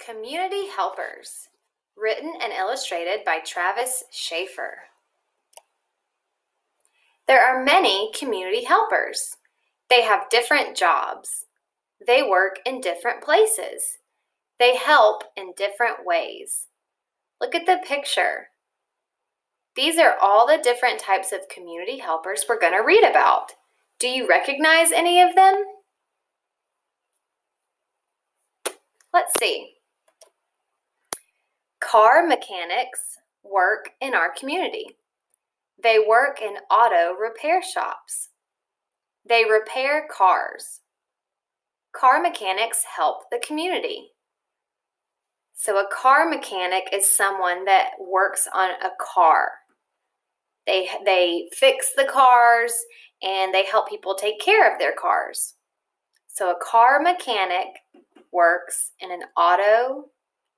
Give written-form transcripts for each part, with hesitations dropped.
Community Helpers, written and illustrated by Travis Schaefer. There are many community helpers. They have different jobs. They work in different places. They help in different ways. Look at the picture. These are all the different types of community helpers we're going to read about. Do you recognize any of them? Let's see. Car mechanics work in our community. They work in auto repair shops. They repair cars. Car mechanics help the community. So a car mechanic is someone that works on a car. They fix the cars and they help people take care of their cars. So a car mechanic works in an auto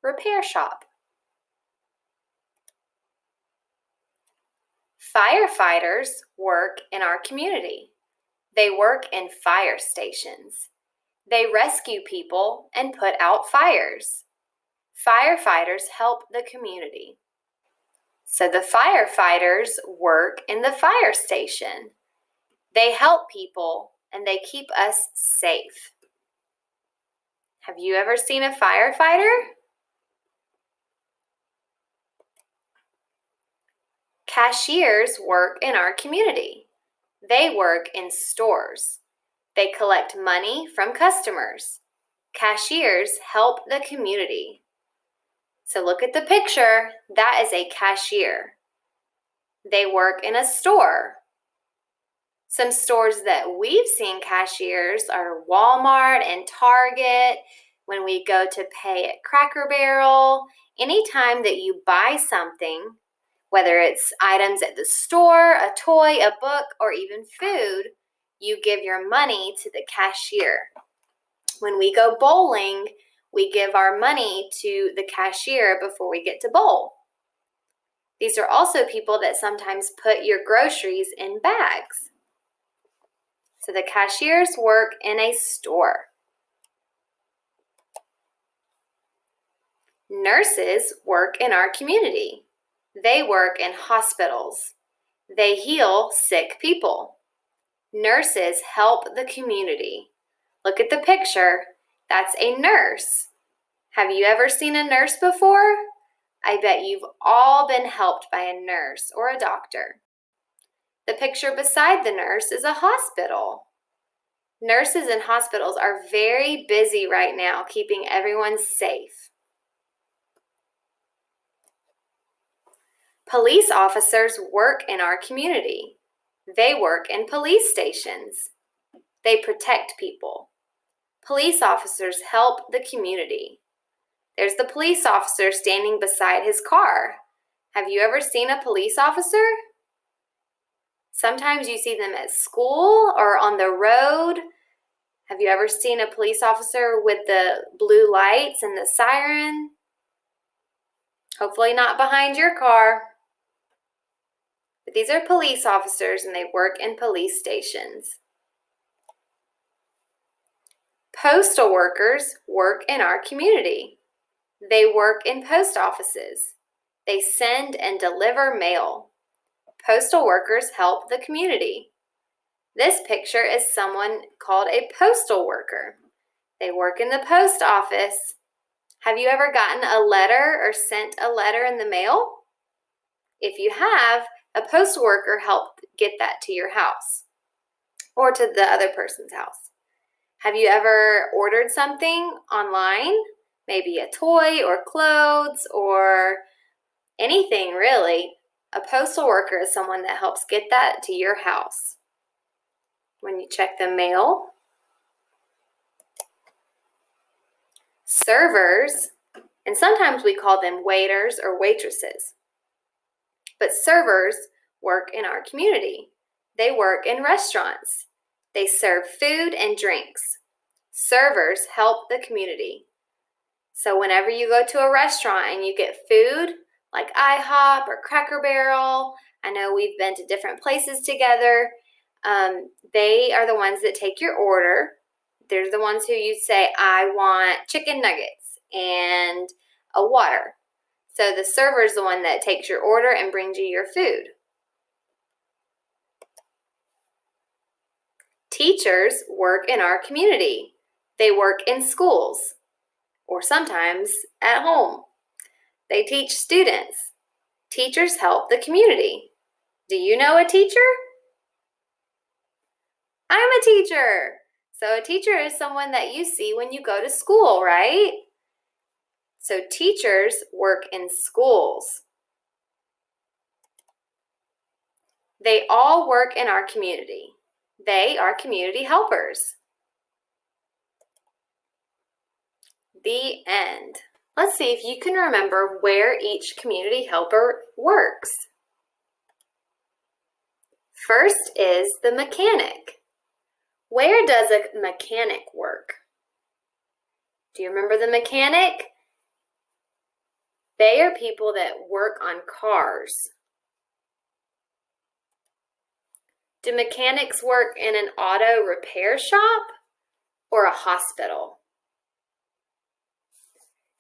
repair shop. Firefighters work in our community. They work in fire stations. They rescue people and put out fires. Firefighters help the community. So the firefighters work in the fire station. They help people and they keep us safe. Have you ever seen a firefighter? Cashiers work in our community. They work in stores. They collect money from customers. Cashiers help the community. So look at the picture. That is a cashier. They work in a store. Some stores that we've seen cashiers are Walmart and Target. When we go to pay at Cracker Barrel, anytime that you buy something, whether it's items at the store, a toy, a book, or even food, you give your money to the cashier. When we go bowling, we give our money to the cashier before we get to bowl. These are also people that sometimes put your groceries in bags. So the cashiers work in a store. Nurses work in our community. They work in hospitals. They heal sick people. Nurses help the community. Look at the picture. That's a nurse. Have you ever seen a nurse before? I bet you've all been helped by a nurse or a doctor. The picture beside the nurse is a hospital. Nurses in hospitals are very busy right now keeping everyone safe. Police officers work in our community. They work in police stations. They protect people. Police officers help the community. There's the police officer standing beside his car. Have you ever seen a police officer? Sometimes you see them at school or on the road. Have you ever seen a police officer with the blue lights and the siren? Hopefully not behind your car. But these are police officers and they work in police stations. Postal workers work in our community. They work in post offices. They send and deliver mail. Postal workers help the community. This picture is someone called a postal worker. They work in the post office. Have you ever gotten a letter or sent a letter in the mail? If you have, a postal worker helped get that to your house or to the other person's house. Have you ever ordered something online? Maybe a toy or clothes or anything really. A postal worker is someone that helps get that to your house. When you check the mail, servers, and sometimes we call them waiters or waitresses, but servers work in our community. They work in restaurants. They serve food and drinks. Servers help the community. So whenever you go to a restaurant and you get food like IHOP or Cracker Barrel, I know we've been to different places together, they are the ones that take your order. They're the ones who you say, I want chicken nuggets. and a water. So the server is the one that takes your order and brings you your food. Teachers work in our community. They work in schools or sometimes at home. They teach students. Teachers help the community. Do you know a teacher? I'm a teacher. So a teacher is someone that you see when you go to school, right? So teachers work in schools. They all work in our community. They are community helpers. The end. Let's see if you can remember where each community helper works. First is the mechanic. Where does a mechanic work? Do you remember the mechanic? They are people that work on cars. Do mechanics work in an auto repair shop or a hospital?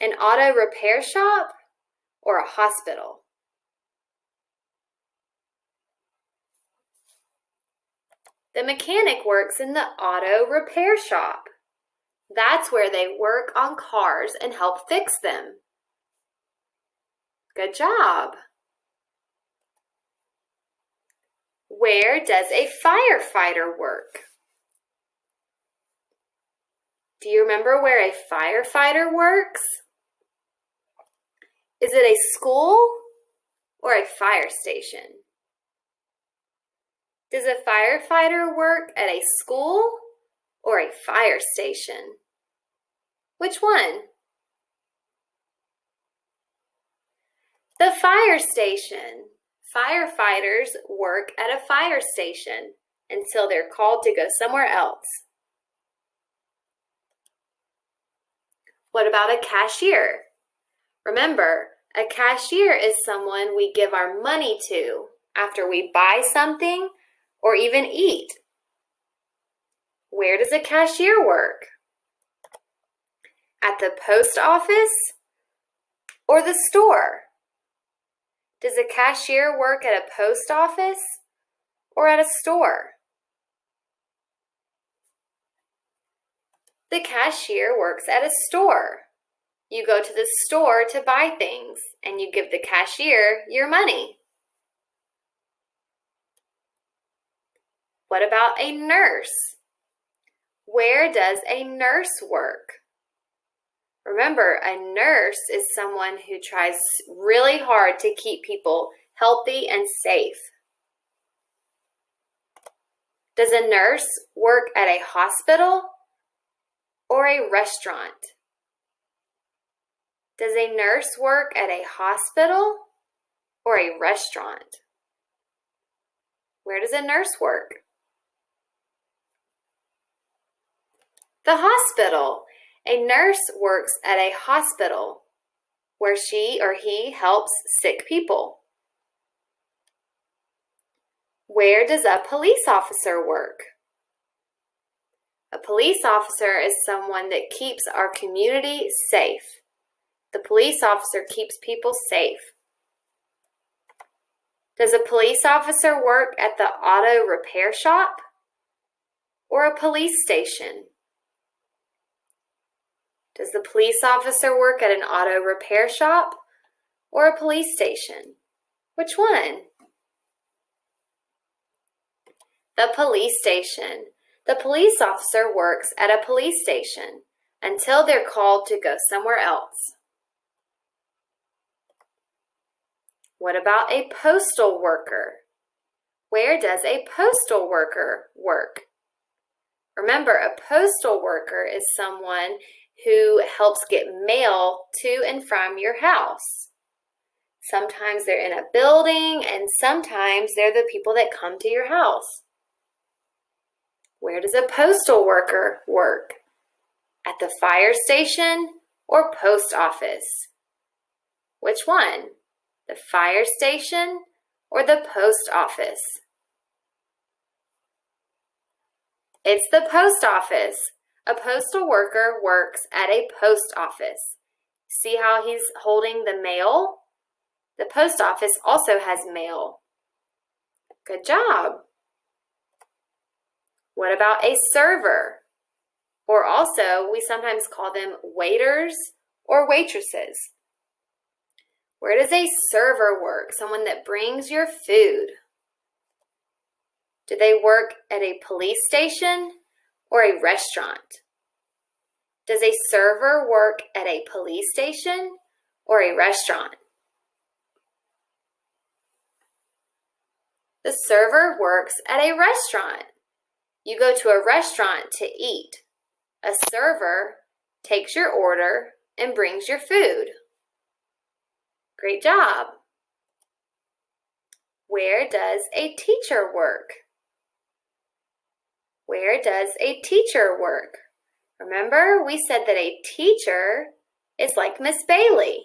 An auto repair shop or a hospital? The mechanic works in the auto repair shop. That's where they work on cars and help fix them. Good job. Where does a firefighter work? Do you remember where a firefighter works? Is it a school or a fire station? Does a firefighter work at a school or a fire station? Which one? The fire station. Firefighters work at a fire station until they're called to go somewhere else. What about a cashier? Remember, a cashier is someone we give our money to after we buy something or even eat. Where does a cashier work? At the post office or the store? Does a cashier work at a post office or at a store? The cashier works at a store. You go to the store to buy things and you give the cashier your money. What about a nurse? Where does a nurse work? Remember, a nurse is someone who tries really hard to keep people healthy and safe. Does a nurse work at a hospital or a restaurant? Does a nurse work at a hospital or a restaurant? Where does a nurse work? The hospital. A nurse works at a hospital where she or he helps sick people. Where does a police officer work? A police officer is someone that keeps our community safe. The police officer keeps people safe. Does a police officer work at the auto repair shop or a police station? Does the police officer work at an auto repair shop or a police station? Which one? The police station. The police officer works at a police station until they're called to go somewhere else. What about a postal worker? Where does a postal worker work? Remember, a postal worker is someone who helps get mail to and from your house. Sometimes they're in a building and sometimes they're the people that come to your house. Where does a postal worker work? At the fire station or post office? Which one? The fire station or the post office? It's the post office. A postal worker works at a post office. See how he's holding the mail? The post office also has mail. Good job. What about a server? Or also, we sometimes call them waiters or waitresses. Where does a server work? Someone that brings your food. Do they work at a police station or a restaurant? Does a server work at a police station or a restaurant? The server works at a restaurant. You go to a restaurant to eat. A server takes your order and brings your food. Great job. Where does a teacher work? Where does a teacher work? Remember, we said that a teacher is like Miss Bailey.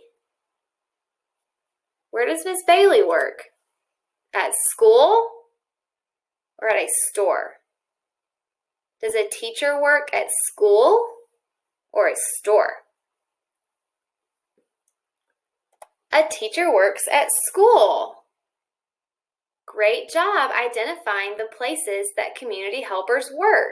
Where does Miss Bailey work? At school or at a store? Does a teacher work at school or a store? A teacher works at school. Great job identifying the places that community helpers work.